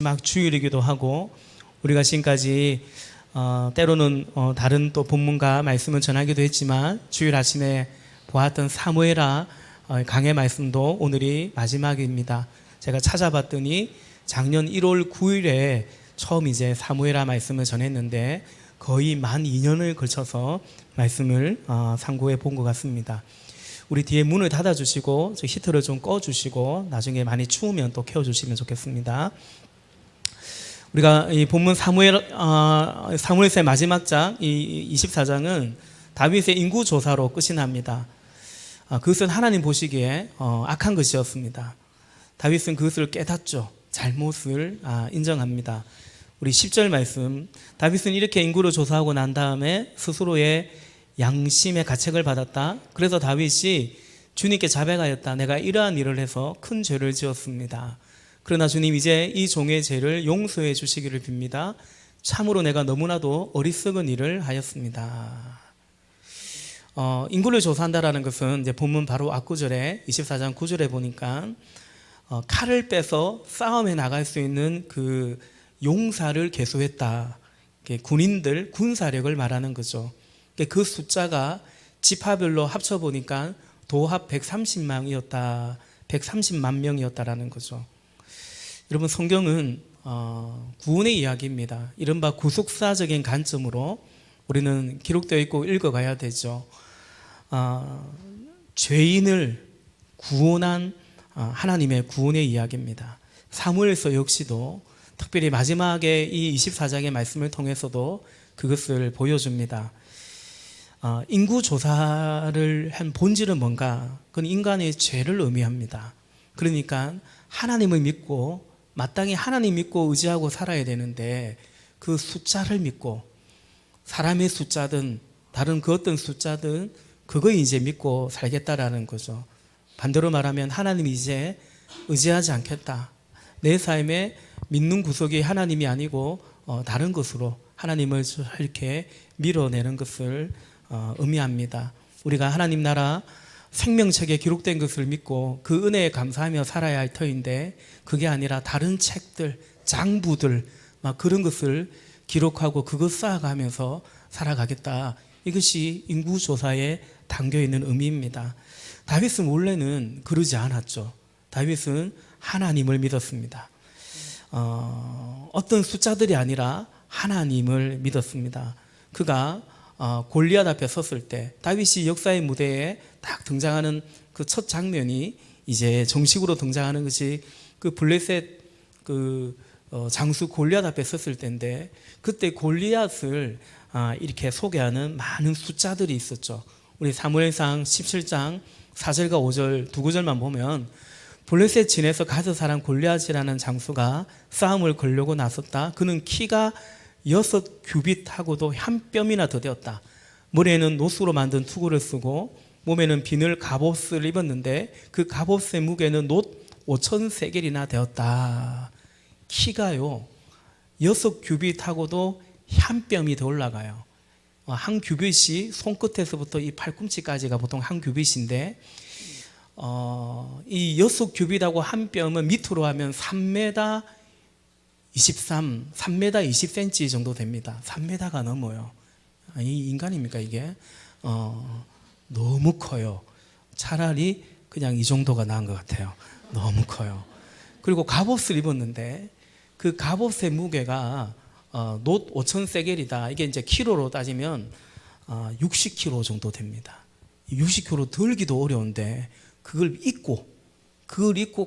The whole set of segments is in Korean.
마지막 주일이기도 하고 우리가 지금까지 때로는 다른 또 본문과 말씀을 전하기도 했지만 주일 아침에 보았던 사무엘하 강해 말씀도 오늘이 마지막입니다. 제가 찾아봤더니 작년 1월 9일에 처음 이제 사무엘하 말씀을 전했는데 거의 만 2년을 걸쳐서 말씀을 상고해 본 것 같습니다. 우리 뒤에 문을 닫아주시고 히터를 좀 꺼주시고 나중에 많이 추우면 또 켜주시면 좋겠습니다. 우리가 이 본문 사무엘서의 마지막 장, 이 24장은 다윗의 인구 조사로 끝이 납니다. 그것은 하나님 보시기에 악한 것이었습니다. 다윗은 그것을 깨닫죠. 잘못을 인정합니다. 우리 10절 말씀, 다윗은 이렇게 인구를 조사하고 난 다음에 스스로의 양심의 가책을 받았다. 그래서 다윗이 주님께 자백하였다. 내가 이러한 일을 해서 큰 죄를 지었습니다. 그러나 주님 이제 이 종의 죄를 용서해 주시기를 빕니다. 참으로 내가 너무나도 어리석은 일을 하였습니다. 인구를 조사한다라는 것은 이제 본문 바로 앞구절에 24장 9절에 보니까 칼을 빼서 싸움에 나갈 수 있는 그 용사를 계수했다. 군인들, 군사력을 말하는 거죠. 그 숫자가 지파별로 합쳐보니까 도합 130만이었다. 130만 명이었다라는 거죠. 여러분, 성경은 구원의 이야기입니다. 이른바 구속사적인 관점으로 우리는 기록되어 있고 읽어가야 되죠. 죄인을 구원한 하나님의 구원의 이야기입니다. 사무엘서 역시도 특별히 마지막에 이 24장의 말씀을 통해서도 그것을 보여줍니다. 인구 조사를 한 본질은 뭔가? 그건 인간의 죄를 의미합니다. 그러니까 하나님을 믿고 마땅히 하나님 믿고 의지하고 살아야 되는데 그 숫자를 믿고 사람의 숫자든 다른 그 어떤 숫자든 그거 이제 믿고 살겠다라는 거죠. 반대로 말하면 하나님 이제 의지하지 않겠다. 내 삶에 믿는 구석이 하나님이 아니고 다른 것으로 하나님을 이렇게 밀어내는 것을 의미합니다. 우리가 하나님 나라 생명책에 기록된 것을 믿고 그 은혜에 감사하며 살아야 할 터인데 그게 아니라 다른 책들, 장부들 막 그런 것을 기록하고 그것 쌓아가면서 살아가겠다. 이것이 인구조사에 담겨있는 의미입니다. 다윗은 원래는 그러지 않았죠. 다윗은 하나님을 믿었습니다. 어떤 숫자들이 아니라 하나님을 믿었습니다. 그가 골리앗 앞에 섰을 때 다윗이 역사의 무대에 딱 등장하는 그 첫 장면이 이제 정식으로 등장하는 것이 그 블레셋 장수 골리앗 앞에 섰을 때인데 그때 골리앗을 이렇게 소개하는 많은 숫자들이 있었죠. 우리 사무엘상 17장 4절과 5절 두 구절만 보면 블레셋 진에서 가드 사람 골리앗이라는 장수가 싸움을 걸려고 나섰다. 그는 키가 6규빗하고도 한 뼘이나 더 되었다. 머리에는 노수로 만든 투구를 쓰고 몸에는 비늘 갑옷을 입었는데 그 갑옷의 무게는 놋 5,000세겔이나 되었다. 키가요 6규빗하고도 한 뼘이 더 올라가요. 한 규빗이 손끝에서부터 이 팔꿈치까지가 보통 한 규빗인데 이 6규빗하고 한 뼘은 밑으로 하면 3m 20cm 정도 됩니다. 3m가 넘어요. 이 인간입니까 이게? 너무 커요. 차라리 그냥 이 정도가 나은 것 같아요. 너무 커요. 그리고 갑옷을 입었는데 그 갑옷의 무게가 놋 5,000세겔이다. 이게 이제 키로로 따지면 60kg 정도 됩니다. 60kg 들기도 어려운데 그걸 입고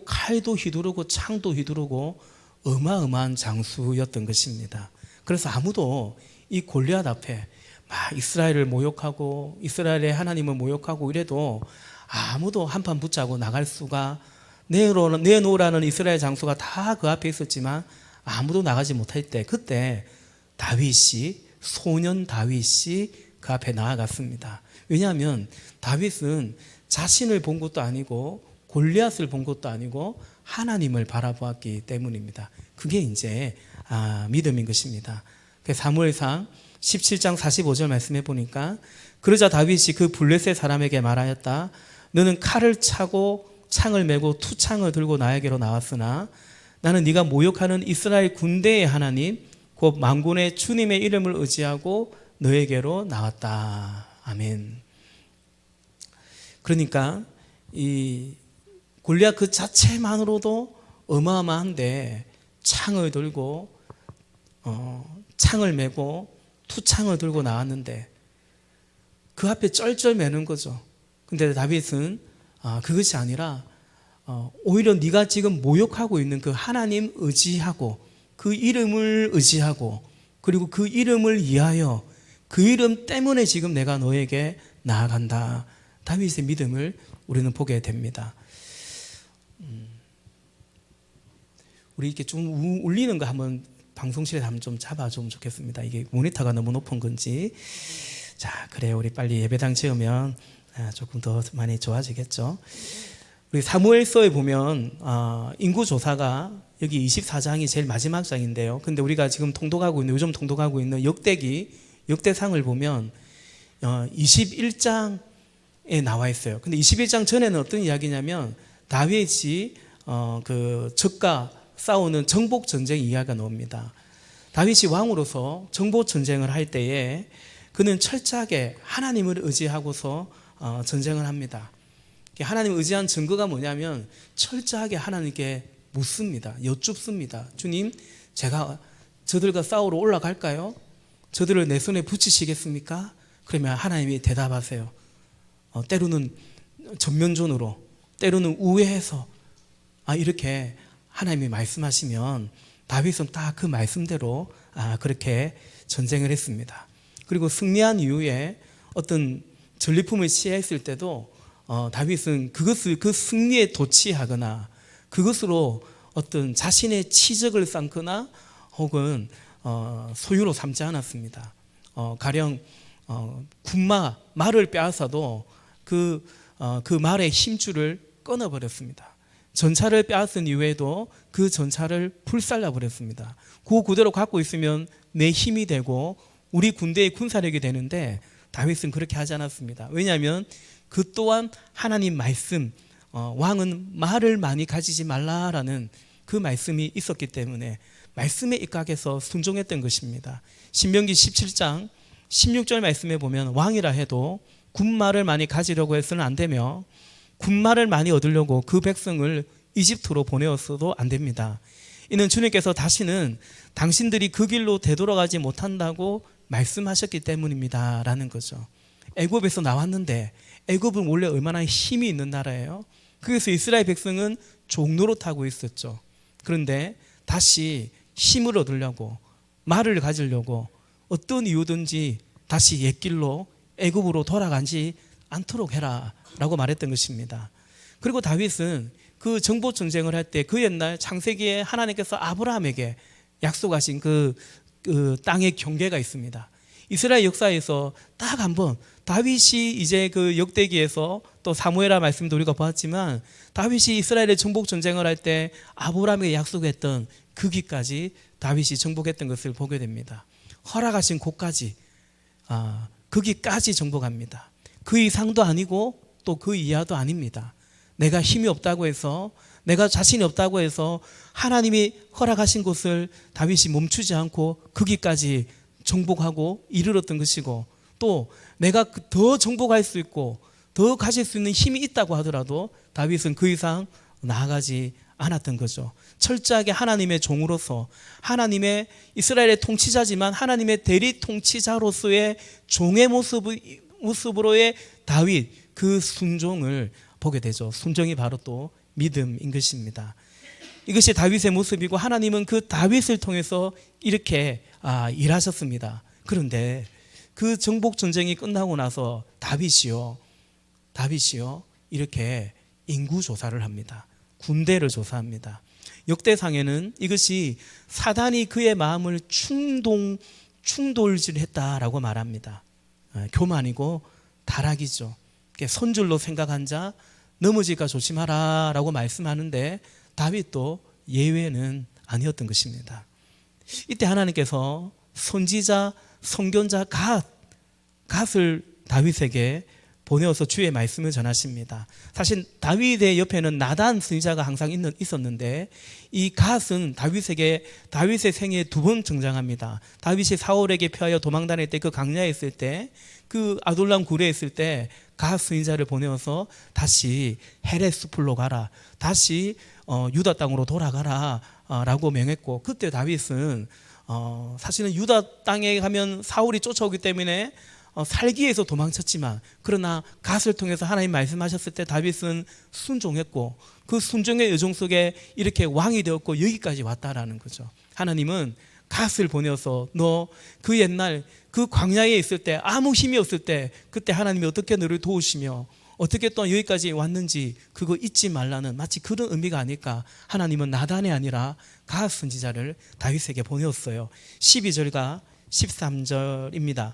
칼도 휘두르고 창도 휘두르고 어마어마한 장수였던 것입니다. 그래서 아무도 이 골리앗 앞에 막 이스라엘을 모욕하고 이스라엘의 하나님을 모욕하고 이래도 아무도 한판 붙자고 나갈 수가 내놓으라는 이스라엘 장수가 다 그 앞에 있었지만 아무도 나가지 못할 때 그때 소년 다윗이 그 앞에 나아갔습니다. 왜냐하면 다윗은 자신을 본 것도 아니고 골리앗을 본 것도 아니고 하나님을 바라보았기 때문입니다. 그게 이제 믿음인 것입니다. 사무엘상 17장 45절 말씀해 보니까 그러자 다윗이 그 블레셋 사람에게 말하였다. 너는 칼을 차고 창을 메고 투창을 들고 나에게로 나왔으나 나는 네가 모욕하는 이스라엘 군대의 하나님 곧 만군의 주님의 이름을 의지하고 너에게로 나왔다. 아멘. 그러니까 이 골리앗 그 자체만으로도 어마어마한데 창을 들고 창을 메고 투창을 들고 나왔는데 그 앞에 쩔쩔매는 거죠. 근데 다윗은 그것이 아니라 오히려 네가 지금 모욕하고 있는 그 하나님 의지하고 그 이름을 의지하고 그리고 그 이름을 위하여 그 이름 때문에 지금 내가 너에게 나아간다. 다윗의 믿음을 우리는 보게 됩니다. 우리 이렇게 좀 울리는 거 한번 방송실에 한번 좀 잡아주면 좋겠습니다. 이게 모니터가 너무 높은 건지. 자, 그래요. 우리 빨리 예배당 채우면 조금 더 많이 좋아지겠죠. 우리 사무엘서에 보면 인구조사가 여기 24장이 제일 마지막 장인데요. 근데 우리가 지금 요즘 통독하고 있는 역대상을 보면 21장에 나와 있어요. 근데 21장 전에는 어떤 이야기냐면 다윗이 그 적과 싸우는 정복 전쟁 이야기가 나옵니다. 다윗이 왕으로서 정복 전쟁을 할 때에 그는 철저하게 하나님을 의지하고서 전쟁을 합니다. 하나님을 의지한 증거가 뭐냐면 철저하게 하나님께 묻습니다. 여쭙습니다. 주님, 제가 저들과 싸우러 올라갈까요? 저들을 내 손에 붙이시겠습니까? 그러면 하나님이 대답하세요. 때로는 전면전으로, 때로는 우회해서 이렇게 하나님이 말씀하시면 다윗은 딱 그 말씀대로 그렇게 전쟁을 했습니다. 그리고 승리한 이후에 어떤 전리품을 취했을 때도 다윗은 그 승리에 도취하거나 그것으로 어떤 자신의 치적을 쌓거나 혹은 소유로 삼지 않았습니다. 가령 말을 빼앗아도 그 말의 힘줄을 끊어버렸습니다. 전차를 빼앗은 이후에도 그 전차를 불살라버렸습니다. 그대로 갖고 있으면 내 힘이 되고 우리 군대의 군사력이 되는데 다윗은 그렇게 하지 않았습니다. 왜냐하면 그 또한 하나님 말씀, 왕은 말을 많이 가지지 말라라는 그 말씀이 있었기 때문에 말씀에 입각해서 순종했던 것입니다. 신명기 17장 16절 말씀에 보면 왕이라 해도 군말을 많이 가지려고 해서는 안 되며 군말을 많이 얻으려고 그 백성을 이집트로 보내었어도 안 됩니다. 이는 주님께서 다시는 당신들이 그 길로 되돌아가지 못한다고 말씀하셨기 때문입니다 라는 거죠. 애굽에서 나왔는데 애굽은 원래 얼마나 힘이 있는 나라예요. 그래서 이스라엘 백성은 종노릇하고 있었죠. 그런데 다시 힘을 얻으려고 말을 가지려고 어떤 이유든지 다시 옛길로 애굽으로 돌아가지 않도록 해라 라고 말했던 것입니다. 그리고 다윗은 그 정복 전쟁을 할 때 그 옛날 창세기에 하나님께서 아브라함에게 약속하신 그 땅의 경계가 있습니다. 이스라엘 역사에서 딱 한 번 다윗이 이제 그 역대기에서 또 사무엘하 말씀도 우리가 보았지만 다윗이 이스라엘의 정복 전쟁을 할 때 아브라함에게 약속했던 그 길까지 다윗이 정복했던 것을 보게 됩니다. 허락하신 곳까지 그 길까지 정복합니다. 그 이상도 아니고 또 그 이하도 아닙니다. 내가 힘이 없다고 해서 내가 자신이 없다고 해서 하나님이 허락하신 곳을 다윗이 멈추지 않고 그 길까지 정복하고 이르렀던 것이고 또 내가 더 정복할 수 있고 더 가질 수 있는 힘이 있다고 하더라도 다윗은 그 이상 나아가지 않았던 거죠. 철저하게 하나님의 종으로서 하나님의 이스라엘의 통치자지만 하나님의 대리 통치자로서의 종의 모습으로의 다윗 그 순종을 보게 되죠. 순종이 바로 또 믿음인 것입니다. 이것이 다윗의 모습이고 하나님은 그 다윗을 통해서 이렇게 일하셨습니다. 그런데 그 정복 전쟁이 끝나고 나서 다윗이요 이렇게 인구 조사를 합니다. 군대를 조사합니다. 역대상에는 이것이 사단이 그의 마음을 충돌질했다라고 말합니다. 교만이고 타락이죠. 선줄로 생각한 자 넘어질까 조심하라 라고 말씀하는데 다윗도 예외는 아니었던 것입니다. 이때 하나님께서 선지자, 선견자 갓을 다윗에게 보내어서 주의 말씀을 전하십니다. 사실 다윗의 옆에는 나단 선지자가 항상 있었는데 이 갓은 다윗의 생애에 두 번 등장합니다. 다윗이 사울에게 피하여 도망 다닐 때 그 광야에 있을 때 그 아둘람 굴에 있을 때 갓 선지자를 보내어서 다시 헤렛 숲으로 가라, 다시 유다 땅으로 돌아가라 라고 명했고, 그때 다윗은 사실은 유다 땅에 가면 사울이 쫓아오기 때문에 살기 위해서 도망쳤지만, 그러나 갓을 통해서 하나님 말씀하셨을 때 다윗은 순종했고, 그 순종의 여정 속에 이렇게 왕이 되었고 여기까지 왔다라는 거죠. 하나님은 갓을 보내어서 너 그 옛날 그 광야에 있을 때 아무 힘이 없을 때 그때 하나님이 어떻게 너를 도우시며 어떻게 또 여기까지 왔는지 그거 잊지 말라는, 마치 그런 의미가 아닐까. 하나님은 나단이 아니라 갓 선지자를 다윗에게 보내었어요. 12절과 13절입니다.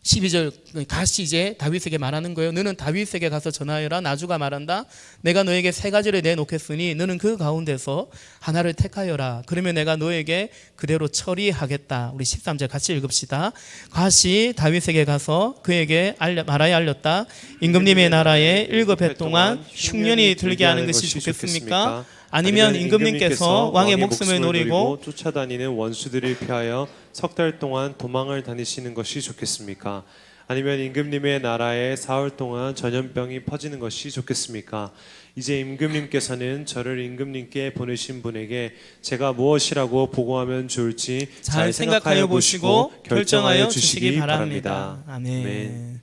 12절 갓이 이제 다윗에게 말하는 거예요. 너는 다윗에게 가서 전하여라. 나주가 말한다. 내가 너에게 세 가지를 내놓겠으니 너는 그 가운데서 하나를 택하여라. 그러면 내가 너에게 그대로 처리하겠다. 우리 13절 같이 읽읍시다. 갓이 다윗에게 가서 그에게 말하여 알렸다. 임금님의 나라에 7해 동안 흉년이 들게 하는 것이 좋겠습니까? 아니면 임금님께서 왕의 목숨을 노리고 쫓아다니는 원수들을 피하여 석 달 동안 도망을 다니시는 것이 좋겠습니까? 아니면 임금님의 나라에 사흘 동안 전염병이 퍼지는 것이 좋겠습니까? 이제 임금님께서는 저를 임금님께 보내신 분에게 제가 무엇이라고 보고하면 좋을지 잘 생각하여 보시고 결정하여 주시기 바랍니다. 아멘. 아멘.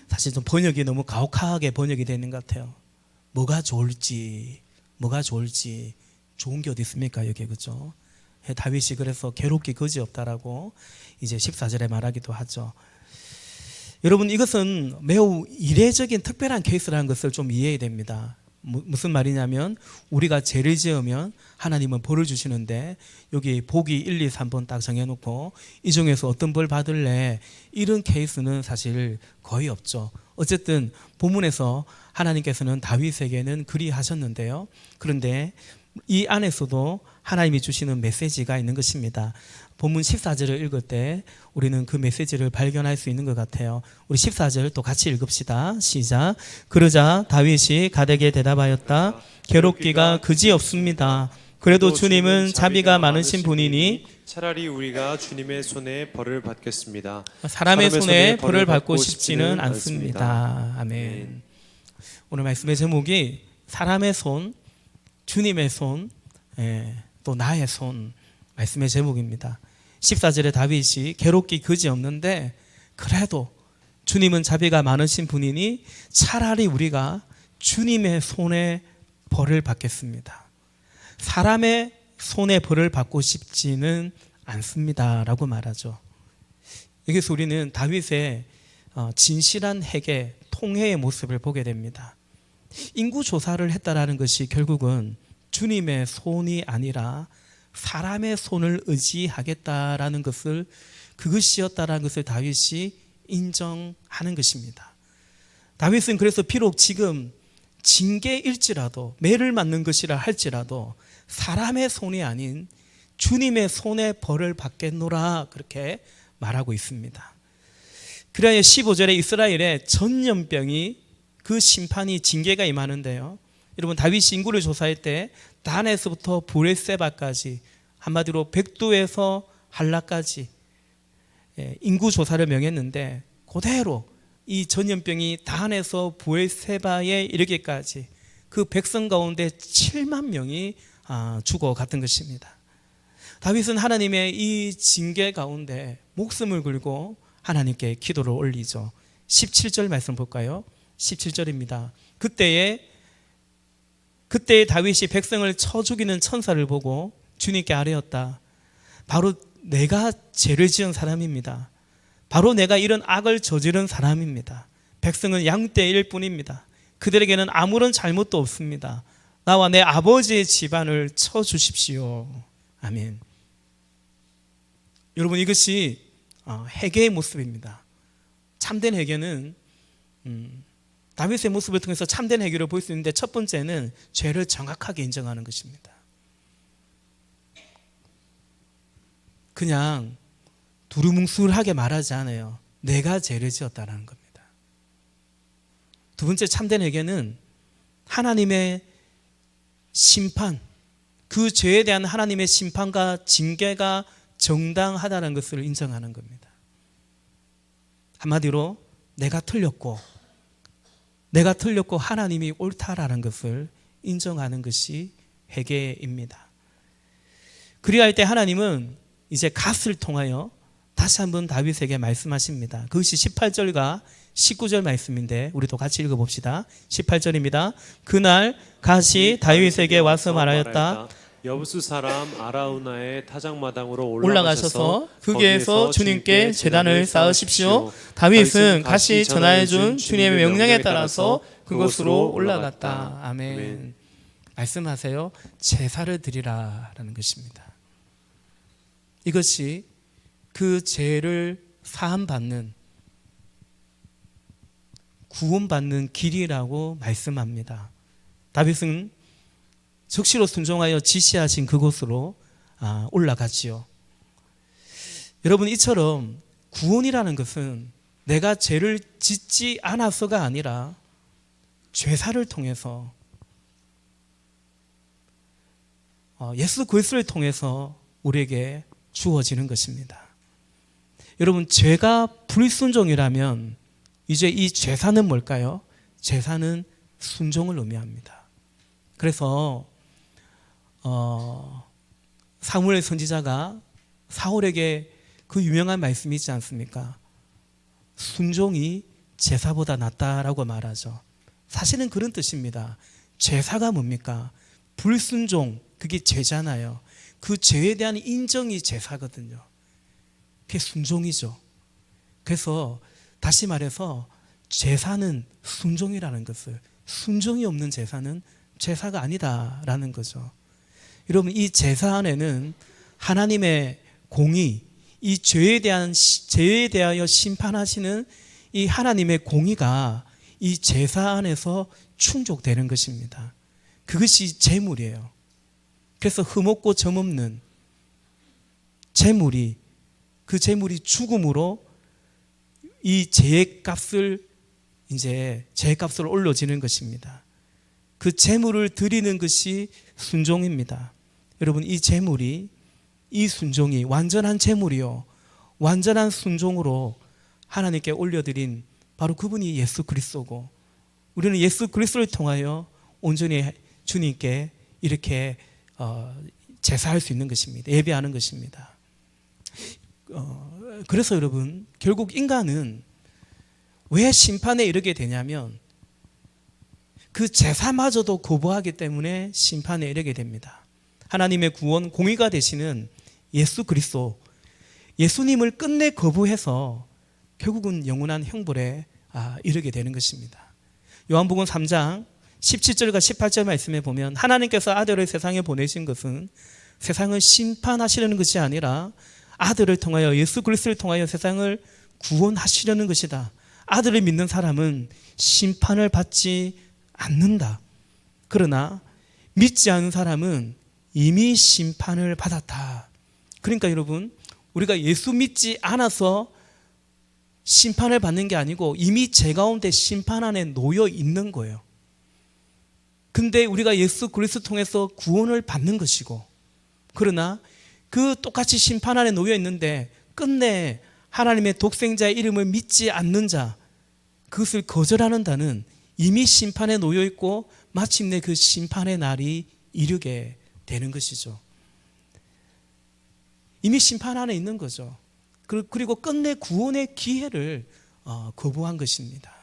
사실 좀 번역이 너무 가혹하게 번역이 되는 것 같아요. 뭐가 좋을지 좋은 게 어디 있습니까? 여기, 그죠? 다윗이 그래서 괴롭기 그지없다라고 이제 14절에 말하기도 하죠. 여러분, 이것은 매우 이례적인 특별한 케이스라는 것을 좀 이해해야 됩니다. 무슨 말이냐면, 우리가 죄를 지으면 하나님은 벌을 주시는데 여기 복이 1, 2, 3번 딱 정해놓고 이 중에서 어떤 벌 받을래, 이런 케이스는 사실 거의 없죠. 어쨌든 본문에서 하나님께서는 다윗에게는 그리하셨는데요. 그런데 이 안에서도 하나님이 주시는 메시지가 있는 것입니다. 본문 14절을 읽을 때 우리는 그 메시지를 발견할 수 있는 것 같아요. 우리 14절 또 같이 읽읍시다. 시작. 그러자 다윗이 갓에게 대답하였다. 괴롭기가 그지없습니다. 그래도 주님은 자비가 많으신 분이니 차라리 우리가 주님의 손에 벌을 받겠습니다. 사람의 손에 벌을 받고 싶지는 않습니다. 아멘. 오늘 말씀의 제목이 사람의 손, 주님의 손, 또 나의 손, 말씀의 제목입니다. 14절에 다윗이 괴롭기 그지없는데 그래도 주님은 자비가 많으신 분이니 차라리 우리가 주님의 손에 벌을 받겠습니다. 사람의 손에 벌을 받고 싶지는 않습니다 라고 말하죠. 여기서 우리는 다윗의 진실한 회개, 통회의 모습을 보게 됩니다. 인구조사를 했다라는 것이 결국은 주님의 손이 아니라 사람의 손을 의지하겠다라는 것을, 그것이었다라는 것을 다윗이 인정하는 것입니다. 다윗은 그래서 비록 지금 징계일지라도, 매를 맞는 것이라 할지라도 사람의 손이 아닌 주님의 손에 벌을 받겠노라, 그렇게 말하고 있습니다. 그래야 15절에 이스라엘의 전염병이, 그 심판이, 징계가 임하는데요. 여러분, 다윗이 인구를 조사할 때 단에서부터 브레세바까지, 한마디로 백두에서 할라까지 인구 조사를 명했는데 그대로 이 전염병이 단에서 브레세바에 이르기까지 그 백성 가운데 7만 명이 죽어갔던 것입니다. 다윗은 하나님의 이 징계 가운데 목숨을 걸고 하나님께 기도를 올리죠. 17절 말씀 볼까요? 17절입니다. 그때에 다윗이 백성을 쳐 죽이는 천사를 보고 주님께 아뢰었다. 바로 내가 죄를 지은 사람입니다. 바로 내가 이런 악을 저지른 사람입니다. 백성은 양떼일 뿐입니다. 그들에게는 아무런 잘못도 없습니다. 나와 내 아버지의 집안을 쳐 주십시오. 아멘. 여러분, 이것이 회개의 모습입니다. 참된 회개는 다윗의 모습을 통해서 참된 회개를 볼 수 있는데, 첫 번째는 죄를 정확하게 인정하는 것입니다. 그냥 두루뭉술하게 말하지 않아요. 내가 죄를 지었다는 겁니다. 두 번째 참된 회개는 하나님의 심판, 그 죄에 대한 하나님의 심판과 징계가 정당하다는 것을 인정하는 겁니다. 한마디로 내가 틀렸고 하나님이 옳다라는 것을 인정하는 것이 회개입니다. 그리할 때 하나님은 이제 갓을 통하여 다시 한번 다윗에게 말씀하십니다. 그것이 18절과 19절 말씀인데 우리도 같이 읽어봅시다. 18절입니다. 그날 갓이 다윗에게 와서 말하였다. 여부수 사람 아라우나의 타작마당으로 올라가셔서 거기에서 주님께 제단을 쌓으십시오. 다윗은 갓이 전하여준 주님의 명령에 따라서 그곳으로 올라갔다. 아멘. 말씀하세요. 제사를 드리라라는 것입니다. 이것이 그 죄를 사함받는, 구원받는 길이라고 말씀합니다. 다윗은 적시로 순종하여 지시하신 그곳으로 올라갔지요. 여러분, 이처럼 구원이라는 것은 내가 죄를 짓지 않아서가 아니라 죄사를 통해서, 예수 그리스도를 통해서 우리에게 주어지는 것입니다. 여러분, 죄가 불순종이라면 이제 이 죄사는 뭘까요? 죄사는 순종을 의미합니다. 그래서 사무엘 선지자가 사울에게 그 유명한 말씀이 있지 않습니까? 순종이 제사보다 낫다라고 말하죠. 사실은 그런 뜻입니다. 제사가 뭡니까? 불순종, 그게 죄잖아요. 그 죄에 대한 인정이 제사거든요. 그게 순종이죠. 그래서 다시 말해서 제사는 순종이라는 것을, 순종이 없는 제사는 제사가 아니다라는 거죠. 여러분, 이 제사 안에는 하나님의 공의, 이 죄에 대하여 심판하시는 이 하나님의 공의가 이 제사 안에서 충족되는 것입니다. 그것이 제물이에요. 그래서 흠없고 점없는 제물이, 그 제물이 죽음으로 이 죄의 값을 올려지는 것입니다. 그 제물을 드리는 것이 순종입니다. 여러분, 이 제물이, 이 순종이 완전한 제물이요, 완전한 순종으로 하나님께 올려드린 바로 그분이 예수 그리스도고, 우리는 예수 그리스도를 통하여 온전히 주님께 이렇게 제사할 수 있는 것입니다. 예배하는 것입니다. 그래서 여러분, 결국 인간은 왜 심판에 이르게 되냐면 그 제사마저도 거부하기 때문에 심판에 이르게 됩니다. 하나님의 구원, 공의가 되시는 예수 그리스도, 예수님을 끝내 거부해서 결국은 영원한 형벌에 이르게 되는 것입니다. 요한복음 3장 17절과 18절 말씀에 보면 하나님께서 아들을 세상에 보내신 것은 세상을 심판하시려는 것이 아니라 아들을 통하여, 예수 그리스도를 통하여 세상을 구원하시려는 것이다. 아들을 믿는 사람은 심판을 받지 않는다. 그러나 믿지 않는 사람은 이미 심판을 받았다. 그러니까 여러분, 우리가 예수 믿지 않아서 심판을 받는 게 아니고 이미 죄 가운데 심판 안에 놓여 있는 거예요. 근데 우리가 예수 그리스도 통해서 구원을 받는 것이고, 그러나 그 똑같이 심판 안에 놓여 있는데 끝내 하나님의 독생자의 이름을 믿지 않는 자, 그것을 거절하는 자는 이미 심판에 놓여 있고 마침내 그 심판의 날이 이르게 되는 것이죠. 이미 심판 안에 있는 거죠. 그리고 끝내 구원의 기회를 거부한 것입니다.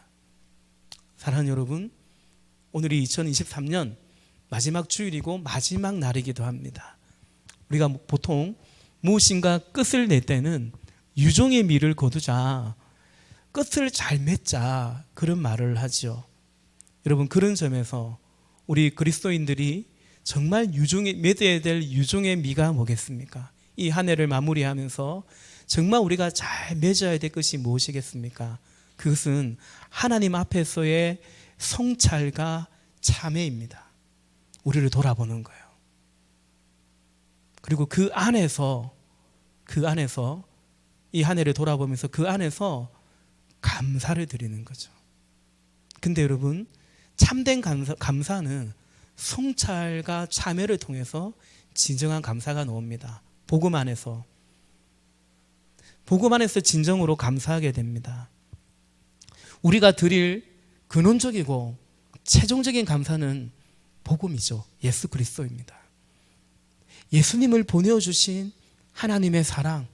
사랑하는 여러분, 오늘이 2023년 마지막 주일이고 마지막 날이기도 합니다. 우리가 보통 무엇인가 끝을 낼 때는 유종의 미를 거두자, 끝을 잘 맺자, 그런 말을 하죠. 여러분, 그런 점에서 우리 그리스도인들이 정말 맺어야 될 유종의 미가 뭐겠습니까? 이 한 해를 마무리하면서 정말 우리가 잘 맺어야 될 것이 무엇이겠습니까? 그것은 하나님 앞에서의 성찰과 참회입니다. 우리를 돌아보는 거예요. 그리고 그 안에서 이 한 해를 돌아보면서 그 안에서 감사를 드리는 거죠. 근데 여러분, 참된 감사는 성찰과 참회를 통해서 진정한 감사가 나옵니다. 복음 안에서 진정으로 감사하게 됩니다. 우리가 드릴 근원적이고 최종적인 감사는 복음이죠. 예수 그리스도입니다. 예수님을 보내주신 하나님의 사랑,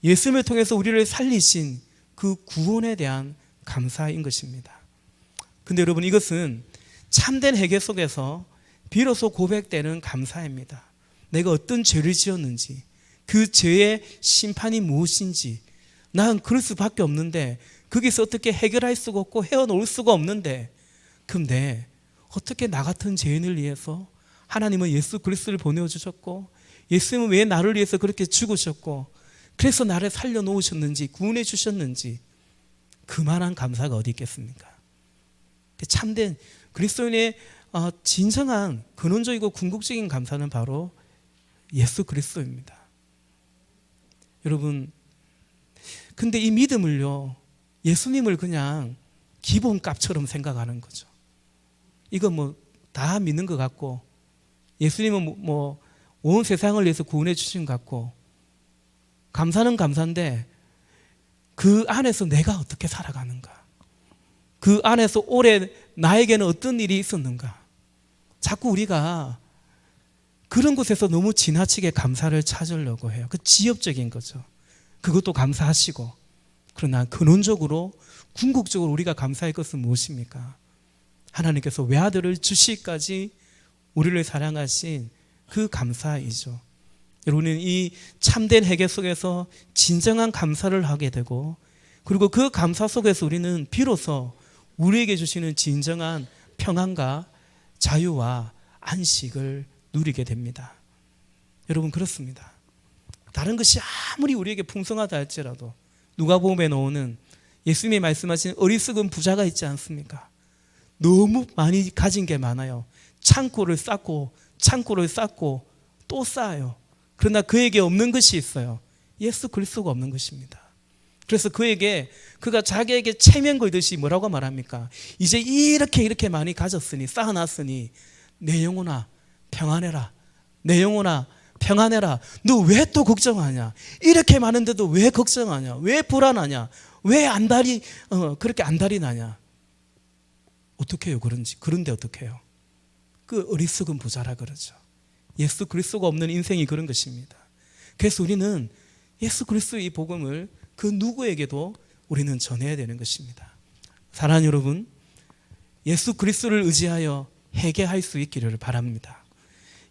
예수님을 통해서 우리를 살리신 그 구원에 대한 감사인 것입니다. 근데 여러분, 이것은 참된 회개 속에서 비로소 고백되는 감사입니다. 내가 어떤 죄를 지었는지, 그 죄의 심판이 무엇인지, 난 그럴 수밖에 없는데 거기서 어떻게 해결할 수가 없고 헤어놓을 수가 없는데, 근데 어떻게 나 같은 죄인을 위해서 하나님은 예수 그리스도를 보내주셨고, 예수님은 왜 나를 위해서 그렇게 죽으셨고, 그래서 나를 살려놓으셨는지, 구원해 주셨는지, 그만한 감사가 어디 있겠습니까? 참된 그리스도인의 진정한 근원적이고 궁극적인 감사는 바로 예수 그리스도입니다. 여러분, 근데 이 믿음을요, 예수님을 그냥 기본값처럼 생각하는 거죠. 이거 뭐 다 믿는 것 같고, 예수님은 뭐 온 세상을 위해서 구원해 주신 것 같고, 감사는 감사인데 그 안에서 내가 어떻게 살아가는가, 그 안에서 올해 나에게는 어떤 일이 있었는가, 자꾸 우리가 그런 곳에서 너무 지나치게 감사를 찾으려고 해요. 그 지엽적인 거죠. 그것도 감사하시고, 그러나 근원적으로 궁극적으로 우리가 감사할 것은 무엇입니까? 하나님께서 외아들을 주시기까지 우리를 사랑하신 그 감사이죠. 여러분은 이 참된 회개 속에서 진정한 감사를 하게 되고, 그리고 그 감사 속에서 우리는 비로소 우리에게 주시는 진정한 평안과 자유와 안식을 누리게 됩니다. 여러분, 그렇습니다. 다른 것이 아무리 우리에게 풍성하다 할지라도 누가복음에 나오는 예수님이 말씀하신 어리석은 부자가 있지 않습니까? 너무 많이 가진 게 많아요. 창고를 쌓고 또 쌓아요. 그러나 그에게 없는 것이 있어요. 예수 그리스도가 없는 것입니다. 그래서 그가 자기에게 체면 걸듯이 뭐라고 말합니까? 이제 이렇게 많이 가졌으니, 쌓아놨으니 내 영혼아 평안해라. 내 영혼아 평안해라. 너 왜 또 걱정하냐? 이렇게 많은데도 왜 걱정하냐? 왜 불안하냐? 왜 그렇게 안달이 나냐? 어떻게 해요? 그런데 어떻게 해요? 그 어리석은 부자라 그러죠. 예수 그리스도가 없는 인생이 그런 것입니다. 그래서 우리는 예수 그리스도의 이 복음을 그 누구에게도 우리는 전해야 되는 것입니다. 사랑하는 여러분, 예수 그리스도를 의지하여 회개할 수 있기를 바랍니다.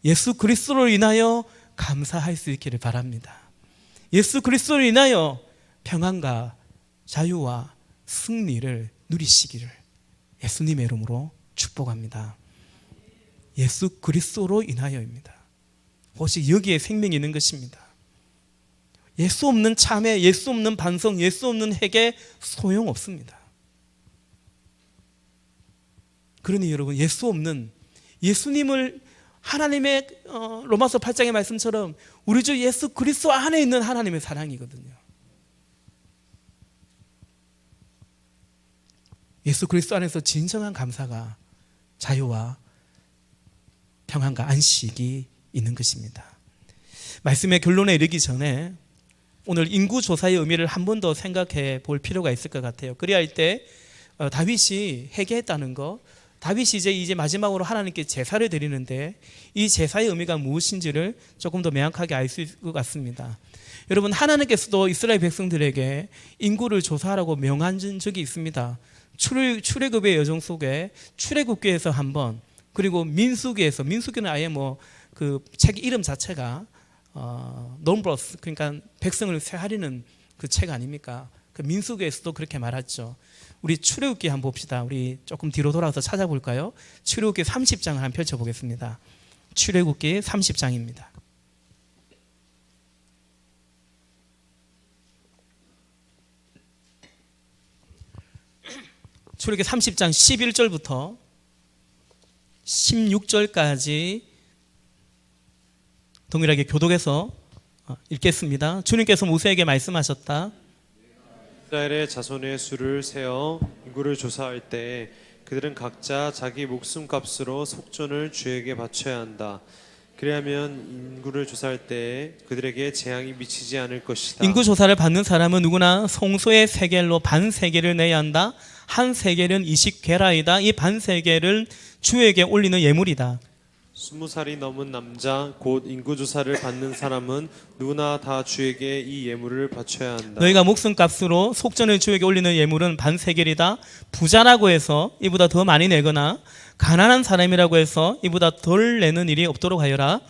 예수 그리스도로 인하여 감사할 수 있기를 바랍니다. 예수 그리스도로 인하여 평안과 자유와 승리를 누리시기를 예수님의 이름으로 축복합니다. 예수 그리스도로 인하여입니다. 오직 여기에 생명이 있는 것입니다. 예수 없는 참회, 예수 없는 반성, 예수 없는 회개 소용없습니다. 그러니 여러분, 예수 없는, 예수님을 하나님의 로마서 8장의 말씀처럼 우리 주 예수 그리스도 안에 있는 하나님의 사랑이거든요. 예수 그리스도 안에서 진정한 감사가, 자유와 평안과 안식이 있는 것입니다. 말씀의 결론에 이르기 전에 오늘 인구조사의 의미를 한 번 더 생각해 볼 필요가 있을 것 같아요. 그래야 할 때 다윗이 회개했다는 거, 다윗이 이제 마지막으로 하나님께 제사를 드리는데 이 제사의 의미가 무엇인지를 조금 더 명확하게 알 수 있을 것 같습니다. 여러분, 하나님께서도 이스라엘 백성들에게 인구를 조사하라고 명한 적이 있습니다. 출애굽의 여정 속에 출애굽기에서 한 번, 그리고 민수기는 아예 그 책 이름 자체가 넘버스, 그러니까 백성을 세하리는 그 책 아닙니까? 그 민수기에서도 그렇게 말했죠. 우리 출애굽기 한번 봅시다. 우리 조금 뒤로 돌아서 찾아볼까요? 출애굽기 30장을 한번 펼쳐보겠습니다. 출애굽기 30장입니다. 출애굽기 30장 11절부터 16절까지 동일하게 교독해서 읽겠습니다. 주님께서 모세에게 말씀하셨다. 이스라엘의 자손의 수를 세어 인구를 조사할 때 그들은 각자 자기 목숨값으로 속전을 주에게 바쳐야 한다. 그리하면 인구를 조사할 때에 그들에게 재앙이 미치지 않을 것이다. 인구 조사를 받는 사람은 누구나 성소의 세겔로 반 세겔을 내야 한다. 한 세겔은 20게라이다. 이 반 세겔을 주에게 올리는 예물이다. 20살이 넘은 남자 곧 인구 조사를 받는 사람은 누구나 다 주에게 이 예물을 바쳐야 한다. 너희가 목숨값으로 속전을 주에게 올리는 예물은 반 세겔이다. 부자라고 해서 이보다 더 많이 내거나 가난한 사람이라고 해서 이보다 덜 내는 일이 없도록 하여라.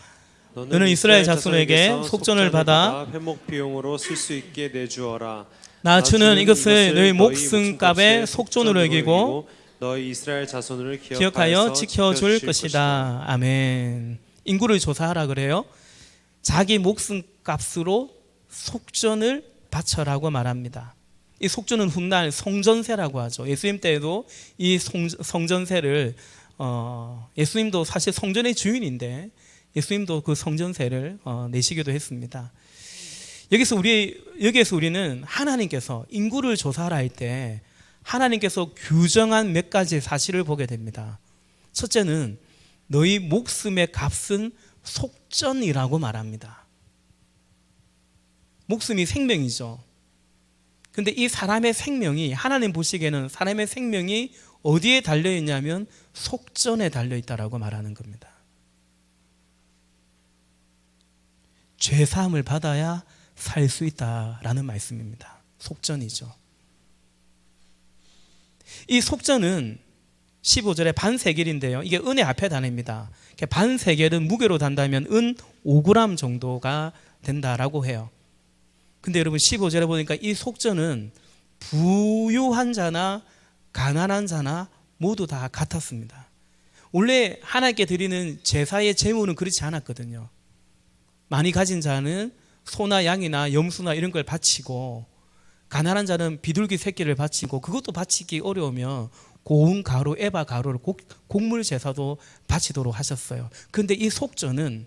너는 이스라엘 자손에게 속전을 받아 회목 비용으로 쓸 수 있게 내주어라. 나주는 이것을 너희 목숨값의 속전으로 여기고 너희 이스라엘 자손을 기억하여 지켜줄 것이다. 아멘. 인구를 조사하라 그래요. 자기 목숨값으로 속전을 바쳐라고 말합니다. 이 속전은 훗날 성전세라고 하죠. 예수님 때에도 이 성전세를 예수님도 사실 성전의 주인인데 예수님도 그 성전세를 내시기도 했습니다. 여기서 우리는 하나님께서 인구를 조사하라 할 때 하나님께서 규정한 몇 가지 사실을 보게 됩니다. 첫째는 너희 목숨의 값은 속전이라고 말합니다. 목숨이 생명이죠. 근데 이 사람의 생명이 하나님 보시기에는 사람의 생명이 어디에 달려있냐면 속전에 달려있다라고 말하는 겁니다. 죄사함을 받아야 살 수 있다라는 말씀입니다. 속전이죠. 이 속전은 15절에 반세겔인데요. 이게 은의 앞에 단입니다. 반세겔은 무게로 단다면 은 5g 정도가 된다라고 해요. 근데 여러분 15절에 보니까 이 속전은 부유한 자나 가난한 자나 모두 다 같았습니다. 원래 하나님께 드리는 제사의 제물은 그렇지 않았거든요. 많이 가진 자는 소나 양이나 염소나 이런 걸 바치고 가난한 자는 비둘기 새끼를 바치고 그것도 바치기 어려우면 고운 가루, 에바 가루를 곡물 제사도 바치도록 하셨어요. 그런데 이 속전은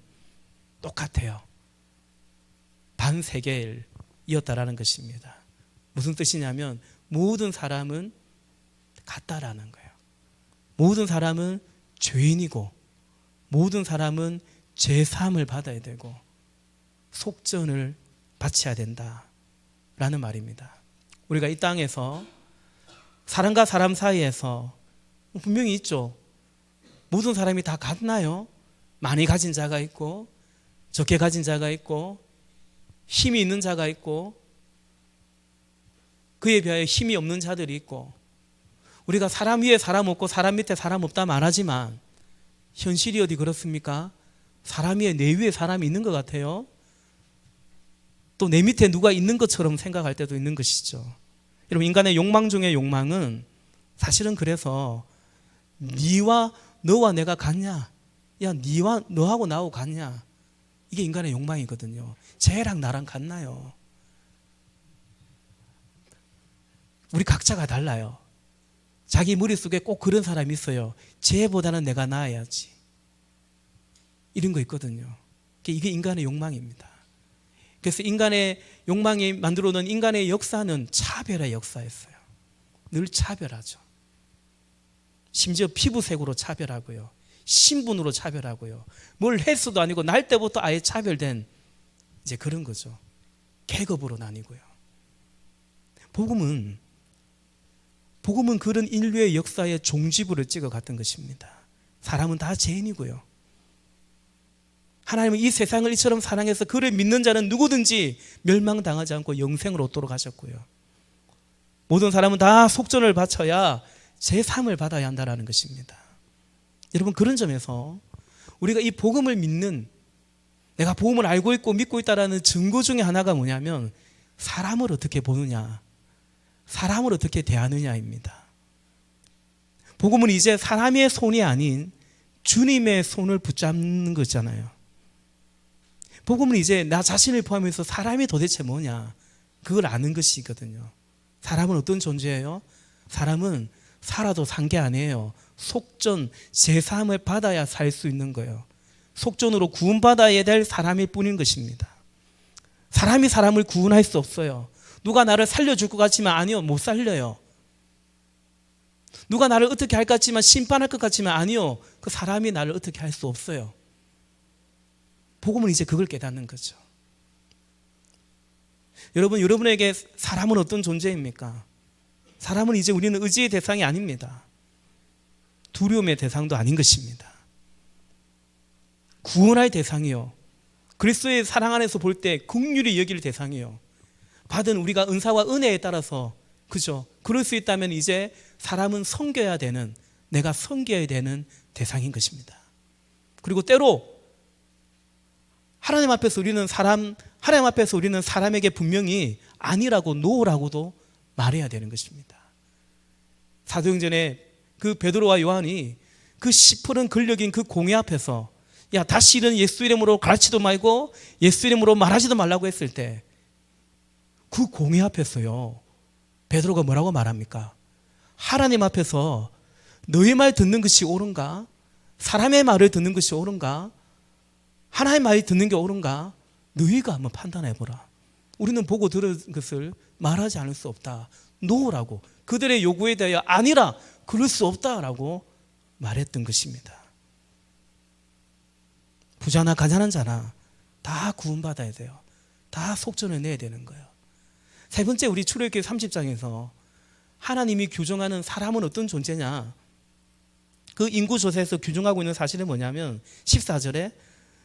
똑같아요. 반세겔이었다라는 것입니다. 무슨 뜻이냐면 모든 사람은 같다라는 거예요. 모든 사람은 죄인이고 모든 사람은 죄사함을 받아야 되고 속전을 바쳐야 된다라는 말입니다. 우리가 이 땅에서 사람과 사람 사이에서 분명히 있죠. 모든 사람이 다 같나요? 많이 가진 자가 있고 적게 가진 자가 있고 힘이 있는 자가 있고 그에 비하여 힘이 없는 자들이 있고 우리가 사람 위에 사람 없고 사람 밑에 사람 없다 말하지만 현실이 어디 그렇습니까? 사람 위에 내 위에 사람이 있는 것 같아요. 또 내 밑에 누가 있는 것처럼 생각할 때도 있는 것이죠. 여러분 인간의 욕망 중에 욕망은 사실은 그래서 너와 내가 같냐? 야 너하고 나하고 같냐? 이게 인간의 욕망이거든요. 쟤랑 나랑 같나요? 우리 각자가 달라요. 자기 머릿속에 꼭 그런 사람이 있어요. 쟤보다는 내가 나아야지. 이런 거 있거든요. 이게 인간의 욕망입니다. 그래서 인간의 욕망이 만들어 놓은 인간의 역사는 차별의 역사였어요. 늘 차별하죠. 심지어 피부색으로 차별하고요. 신분으로 차별하고요. 뭘 했어도 아니고 날 때부터 아예 차별된 이제 그런 거죠. 계급으로 나뉘고요. 복음은 그런 인류의 역사의 종지부를 찍어 갔던 것입니다. 사람은 다 죄인이고요. 하나님은 이 세상을 이처럼 사랑해서 그를 믿는 자는 누구든지 멸망당하지 않고 영생을 얻도록 하셨고요. 모든 사람은 다 속전을 바쳐야 제3을 받아야 한다는 것입니다. 여러분 그런 점에서 우리가 이 복음을 믿는 내가 복음을 알고 있고 믿고 있다는 증거 중에 하나가 뭐냐면 사람을 어떻게 보느냐 사람을 어떻게 대하느냐입니다. 복음은 이제 사람의 손이 아닌 주님의 손을 붙잡는 거잖아요. 복음은 이제 나 자신을 포함해서 사람이 도대체 뭐냐 그걸 아는 것이거든요. 사람은 어떤 존재예요? 사람은 살아도 산 게 아니에요. 속전, 제사함을 받아야 살 수 있는 거예요. 속전으로 구원받아야 될 사람일 뿐인 것입니다. 사람이 사람을 구원할 수 없어요. 누가 나를 살려줄 것 같지만 아니요, 못 살려요. 누가 나를 어떻게 할 것 같지만, 심판할 것 같지만, 아니요, 그 사람이 나를 어떻게 할 수 없어요. 복음은 이제 그걸 깨닫는 거죠. 여러분, 여러분에게 사람은 어떤 존재입니까? 사람은 이제 우리는 의지의 대상이 아닙니다. 두려움의 대상도 아닌 것입니다. 구원할 대상이요, 그리스도의 사랑 안에서 볼 때 긍휼히 여길 대상이요, 받은 우리가 은사와 은혜에 따라서, 그죠? 그럴 수 있다면 이제 사람은 섬겨야 되는, 내가 섬겨야 되는 대상인 것입니다. 그리고 때로 하나님 앞에서 우리는 사람에게 분명히 아니라고, 노라고도 말해야 되는 것입니다. 사도행전에 그 베드로와 요한이 그 시퍼런 권력인 그 공회 앞에서, 야, 다시는 예수 이름으로 가르치도 말고 예수 이름으로 말하지도 말라고 했을 때, 그 공회 앞에서요, 베드로가 뭐라고 말합니까? 하나님 앞에서 너의 말 듣는 것이 옳은가? 사람의 말을 듣는 것이 옳은가? 하나님의 말이 듣는 게 옳은가? 너희가 한번 판단해보라. 우리는 보고 들은 것을 말하지 않을 수 없다, 노라고, 그들의 요구에 대하여 아니라, 그럴 수 없다라고 말했던 것입니다. 부자나 가난한 자나 다 구원받아야 돼요. 다 속전을 내야 되는 거예요. 세 번째, 우리 출애굽기 30장에서 하나님이 규정하는 사람은 어떤 존재냐, 그 인구조사에서 규정하고 있는 사실은 뭐냐면 14절에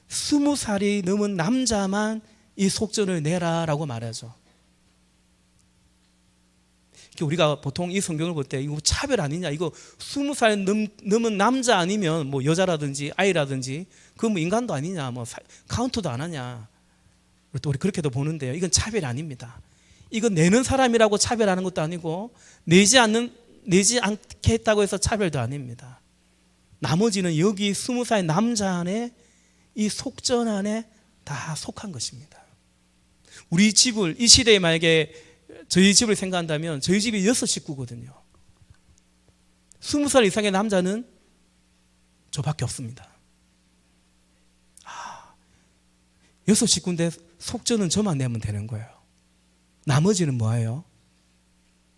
20살이 넘은 남자만 이 속전을 내라 라고 말하죠. 우리가 보통 이 성경을 볼 때 이거 차별 아니냐, 이거 20살 넘은 남자 아니면 뭐 여자라든지 아이라든지 그 뭐 인간도 아니냐, 뭐 카운트도 안 하냐, 또 우리 그렇게도 보는데요, 이건 차별이 아닙니다. 이건 내는 사람이라고 차별하는 것도 아니고, 내지 않게 했다고 해서 차별도 아닙니다. 나머지는 여기 20살 남자 안에, 이 속전 안에 다 속한 것입니다. 우리 집을, 이 시대에 만약에 저희 집을 생각한다면 저희 집이 6식구거든요. 20살 이상의 남자는 저밖에 없습니다. 6식구인데 속전은 저만 내면 되는 거예요. 나머지는 뭐예요?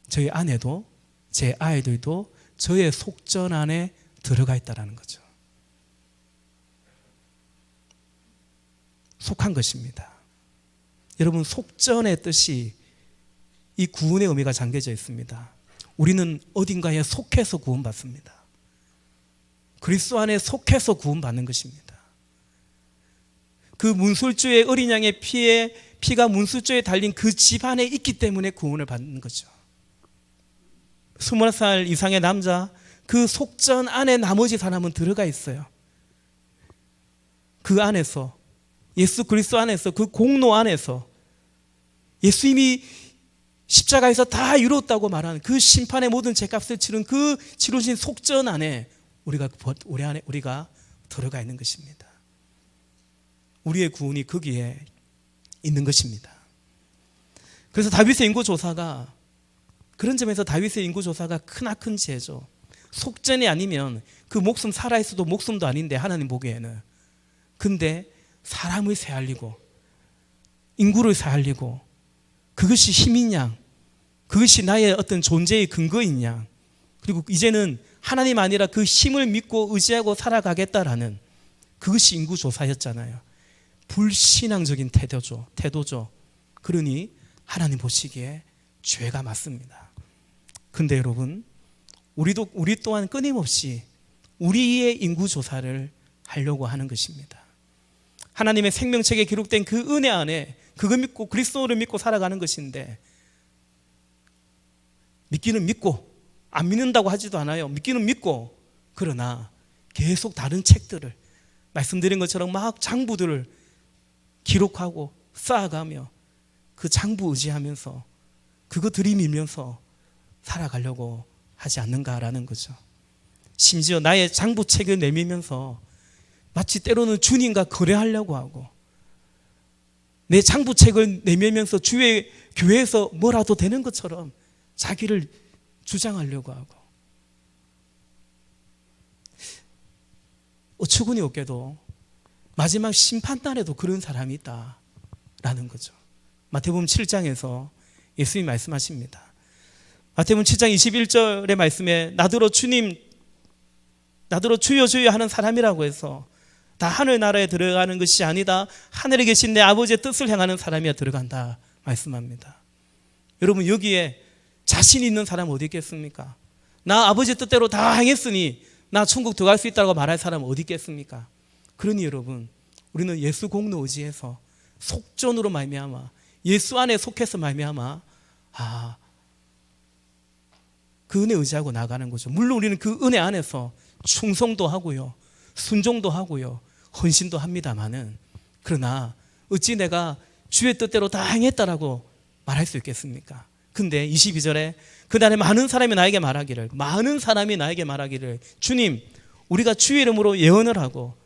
저희 아내도 제 아이들도 저의 속전 안에 들어가 있다는 거죠. 속한 것입니다. 여러분, 속전의 뜻이 이 구원의 의미가 잠겨져 있습니다. 우리는 어딘가에 속해서 구원받습니다. 그리스도 안에 속해서 구원받는 것입니다. 그 문술주의 어린 양의 피가 문술주에 달린 그 집안에 있기 때문에 구원을 받는 거죠. 20살 이상의 남자, 그 속전 안에 나머지 사람은 들어가 있어요. 그 안에서, 예수 그리스도 안에서, 그 공로 안에서 예수님이 십자가에서 다 이루었다고 말하는 그 심판의 모든 죄값을 치른 그 치루신 속전 안에 우리가 들어가 있는 것입니다. 우리의 구원이 거기에 있는 것입니다. 그래서 다윗의 인구조사가, 그런 점에서 다윗의 인구조사가 크나큰 죄죠. 속전이 아니면 그 목숨 살아있어도 목숨도 아닌데, 하나님 보기에는. 근데 사람을 새알리고 인구를 새알리고, 그것이 힘이냐, 그것이 나의 어떤 존재의 근거이냐, 그리고 이제는 하나님 아니라 그 힘을 믿고 의지하고 살아가겠다라는, 그것이 인구조사였잖아요. 불신앙적인 태도죠. 그러니 하나님 보시기에 죄가 맞습니다. 근데 여러분, 우리 또한 끊임없이 우리의 인구조사를 하려고 하는 것입니다. 하나님의 생명책에 기록된 그 은혜 안에 그거 믿고 그리스도를 믿고 살아가는 것인데, 믿기는 믿고 안 믿는다고 하지도 않아요. 믿기는 믿고, 그러나 계속 다른 책들을, 말씀드린 것처럼 막 장부들을 기록하고 쌓아가며 그 장부 의지하면서 그거 들이밀면서 살아가려고 하지 않는가라는 거죠. 심지어 나의 장부책을 내밀면서 마치 때로는 주님과 거래하려고 하고, 내 장부책을 내밀면서 주의 교회에서 뭐라도 되는 것처럼 자기를 주장하려고 하고, 어처구니 없게도 마지막 심판날에도 그런 사람이 있다라는 거죠. 마태복음 7장에서 예수님이 말씀하십니다. 마태복음 7장 21절의 말씀에 나더러 주님, 나더러 주여 주여 하는 사람이라고 해서 다 하늘나라에 들어가는 것이 아니다. 하늘에 계신 내 아버지의 뜻을 행하는 사람이야 들어간다 말씀합니다. 여러분, 여기에 자신 있는 사람 어디 있겠습니까? 나 아버지 뜻대로 다 행했으니 나 천국 들어갈 수 있다고 말할 사람 어디 있겠습니까? 그러니 여러분, 우리는 예수 공로 의지해서 속전으로 말미암아 예수 안에 속해서 말미암아 그 은혜 의지하고 나가는 거죠. 물론 우리는 그 은혜 안에서 충성도 하고요, 순종도 하고요, 헌신도 합니다마는, 그러나 어찌 내가 주의 뜻대로 다 행했다라고 말할 수 있겠습니까? 근데 22절에 그날에 많은 사람이 나에게 말하기를, 주님, 우리가 주의 이름으로 예언을 하고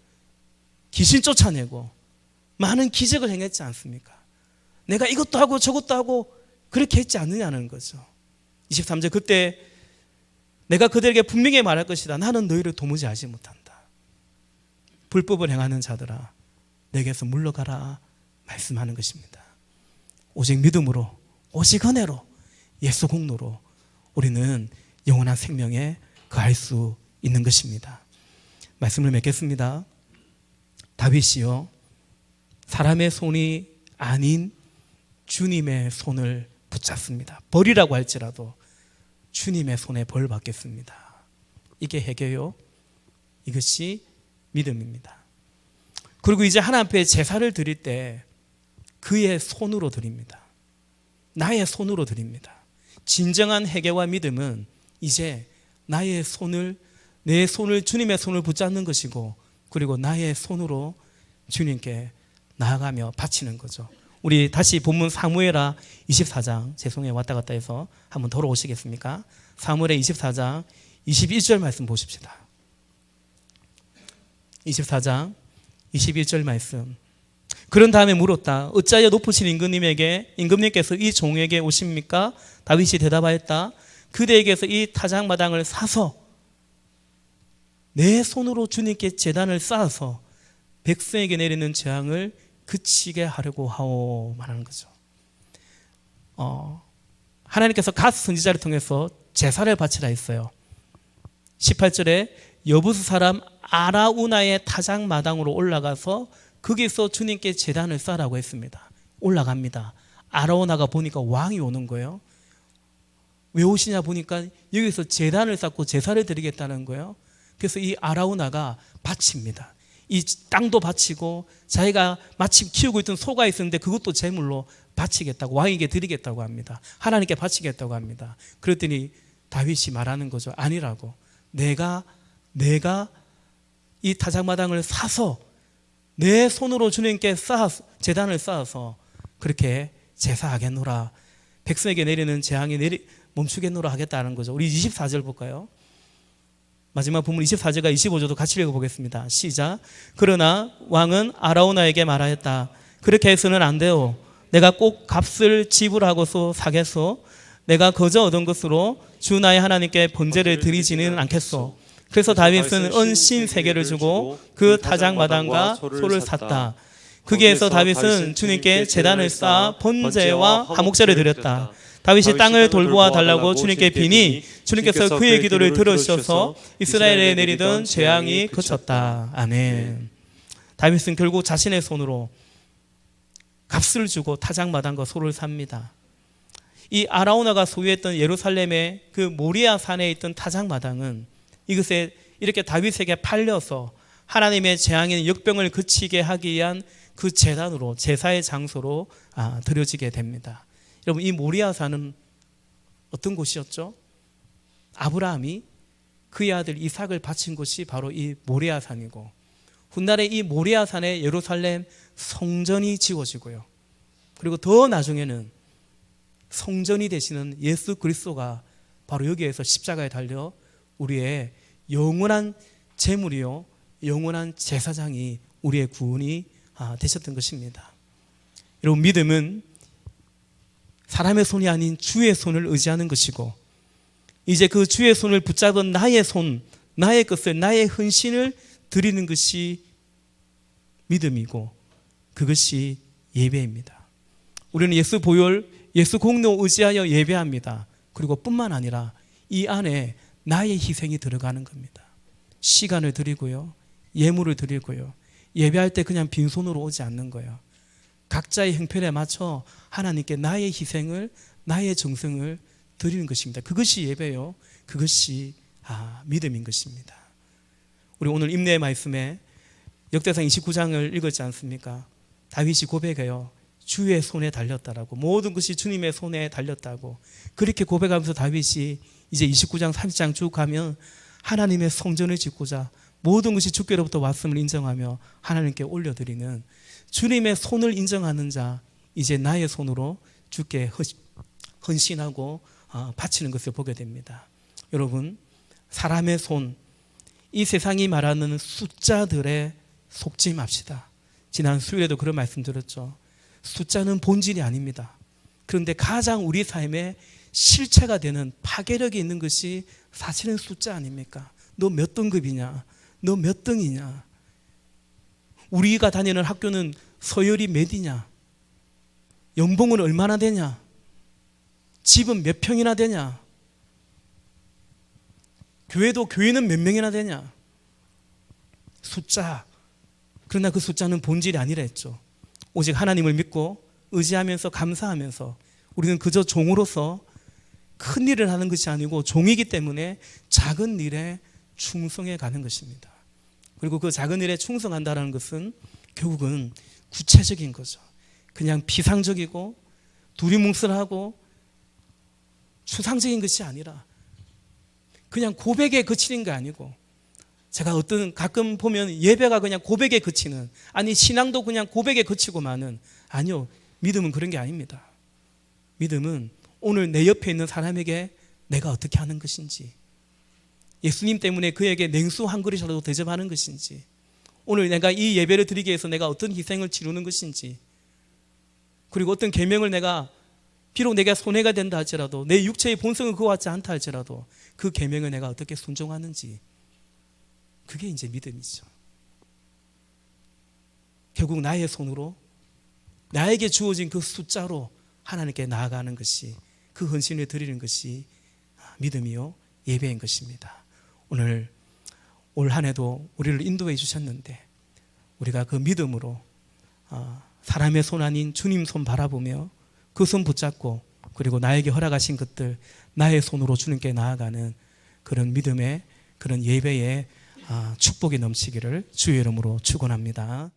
귀신 쫓아내고 많은 기적을 행했지 않습니까? 내가 이것도 하고 저것도 하고 그렇게 했지 않느냐는 거죠. 23절, 그때 내가 그들에게 분명히 말할 것이다. 나는 너희를 도무지 알지 못한다. 불법을 행하는 자들아, 내게서 물러가라 말씀하는 것입니다. 오직 믿음으로, 오직 은혜로, 예수 공로로 우리는 영원한 생명에 거할 수 있는 것입니다. 말씀을 맺겠습니다. 다윗이요, 사람의 손이 아닌 주님의 손을 붙잡습니다. 벌이라고 할지라도 주님의 손에 벌 받겠습니다. 이게 회개요, 이것이 믿음입니다. 그리고 이제 하나님 앞에 제사를 드릴 때 그의 손으로 드립니다. 나의 손으로 드립니다. 진정한 회개와 믿음은 이제 나의 손을, 내 손을, 주님의 손을 붙잡는 것이고, 그리고 나의 손으로 주님께 나아가며 바치는 거죠. 우리 다시 본문 사무엘하 24장, 죄송해요, 왔다 갔다 해서 한번 돌아오시겠습니까? 사무엘하 24장 21절 말씀 보십시다. 24장 21절 말씀. 그런 다음에 물었다. 어찌하여 높으신 임금님께서 이 종에게 오십니까? 다윗이 대답하였다. 그대에게서 이 타작마당을 사서 내 손으로 주님께 제단을 쌓아서 백성에게 내리는 재앙을 그치게 하려고 하오 말하는 거죠. 하나님께서 갓 선지자를 통해서 제사를 바치라 했어요. 18절에 여부스 사람 아라우나의 타작마당으로 올라가서 거기서 주님께 제단을 쌓으라고 했습니다. 올라갑니다. 아라우나가 보니까 왕이 오는 거예요. 왜 오시냐 보니까 여기서 제단을 쌓고 제사를 드리겠다는 거예요. 그래서 이 아라우나가 바칩니다. 이 땅도 바치고 자기가 마침 키우고 있던 소가 있었는데 그것도 제물로 바치겠다고, 왕에게 드리겠다고 합니다. 하나님께 바치겠다고 합니다. 그랬더니 다윗이 말하는 거죠. 아니라고. 내가 이 타작마당을 사서 내 손으로 주님께 제단을 쌓아서 그렇게 제사하겠노라, 백성에게 내리는 재앙이 멈추겠노라 하겠다는 거죠. 우리 24절 볼까요? 마지막 본문 24절과 25절도 같이 읽어보겠습니다. 시작. 그러나 왕은 아라우나에게 말하였다. 그렇게 해서는 안 돼요. 내가 꼭 값을 지불하고서 사겠소. 내가 거저 얻은 것으로 주 나의 하나님께 번제를 드리지는 않겠소. 그래서 다윗은 은신 3개를 주고 그 타작마당과 소를 샀다. 거기에서 다윗은 주님께 제단을 쌓아 번제와 화목제를 드렸다. 다윗이 땅을 돌보아 달라고 주님께 비니 주님께서 그의 기도를 들으셔서 이스라엘에 내리던 재앙이 그쳤다. 아멘. 다윗은 결국 자신의 손으로 값을 주고 타작마당과 소를 삽니다. 이 아라우나가 소유했던 예루살렘의 그 모리아 산에 있던 타작마당은 이것에 이렇게 다윗에게 팔려서 하나님의 재앙인 역병을 그치게 하기 위한 그 제단으로, 제사의 장소로 드려지게 됩니다. 여러분, 이 모리아산은 어떤 곳이었죠? 아브라함이 그의 아들 이삭을 바친 곳이 바로 이 모리아산이고, 훗날에 이 모리아산에 예루살렘 성전이 지어지고요, 그리고 더 나중에는 성전이 되시는 예수 그리스도가 바로 여기에서 십자가에 달려 우리의 영원한 제물이요, 영원한 제사장이 우리의 구원이 되셨던 것입니다. 여러분, 믿음은 사람의 손이 아닌 주의 손을 의지하는 것이고, 이제 그 주의 손을 붙잡은 나의 손, 나의 것을, 나의 헌신을 드리는 것이 믿음이고, 그것이 예배입니다. 우리는 예수 보혈, 예수 공로 의지하여 예배합니다. 그리고 뿐만 아니라 이 안에 나의 희생이 들어가는 겁니다. 시간을 드리고요, 예물을 드리고요, 예배할 때 그냥 빈손으로 오지 않는 거예요. 각자의 형편에 맞춰 하나님께 나의 희생을, 나의 정성을 드리는 것입니다. 그것이 예배요, 그것이 믿음인 것입니다. 우리 오늘 임내의 말씀에 역대상 29장을 읽었지 않습니까? 다윗이 고백해요. 주의 손에 달렸다라고, 모든 것이 주님의 손에 달렸다고. 그렇게 고백하면서 다윗이 이제 29장 30장 쭉 가면 하나님의 성전을 짓고자 모든 것이 주께로부터 왔음을 인정하며 하나님께 올려드리는, 주님의 손을 인정하는 자, 이제 나의 손으로 주께 헌신하고 바치는 것을 보게 됩니다. 여러분, 사람의 손, 이 세상이 말하는 숫자들에 속지 맙시다. 지난 수요일에도 그런 말씀 드렸죠. 숫자는 본질이 아닙니다. 그런데 가장 우리 삶에 실체가 되는 파괴력이 있는 것이 사실은 숫자 아닙니까? 너 몇 등급이냐? 너 몇 등이냐? 우리가 다니는 학교는 서열이 몇이냐? 연봉은 얼마나 되냐? 집은 몇 평이나 되냐? 교회는 몇 명이나 되냐? 숫자. 그러나 그 숫자는 본질이 아니라 했죠. 오직 하나님을 믿고 의지하면서 감사하면서 우리는 그저 종으로서 큰 일을 하는 것이 아니고 종이기 때문에 작은 일에 충성해 가는 것입니다. 그리고 그 작은 일에 충성한다는 것은 결국은 구체적인 거죠. 그냥 피상적이고 두리뭉술하고 추상적인 것이 아니라 그냥 고백에 그치는 게 아니고, 제가 가끔 보면 예배가 그냥 고백에 그치는, 아니 신앙도 그냥 고백에 그치고 마는, 아니요, 믿음은 그런 게 아닙니다. 믿음은 오늘 내 옆에 있는 사람에게 내가 어떻게 하는 것인지, 예수님 때문에 그에게 냉수 한 그릇이라도 대접하는 것인지, 오늘 내가 이 예배를 드리기 위해서 내가 어떤 희생을 치르는 것인지, 그리고 어떤 계명을 내가 비록 내가 손해가 된다 할지라도, 내 육체의 본성은 그와 같지 않다 할지라도 그 계명을 내가 어떻게 순종하는지, 그게 이제 믿음이죠. 결국 나의 손으로 나에게 주어진 그 숫자로 하나님께 나아가는 것이, 그 헌신을 드리는 것이 믿음이요 예배인 것입니다. 오늘 올 한 해도 우리를 인도해 주셨는데 우리가 그 믿음으로 사람의 손 아닌 주님 손 바라보며 그 손 붙잡고, 그리고 나에게 허락하신 것들 나의 손으로 주님께 나아가는 그런 믿음의, 그런 예배의 축복이 넘치기를 주의 이름으로 축원합니다.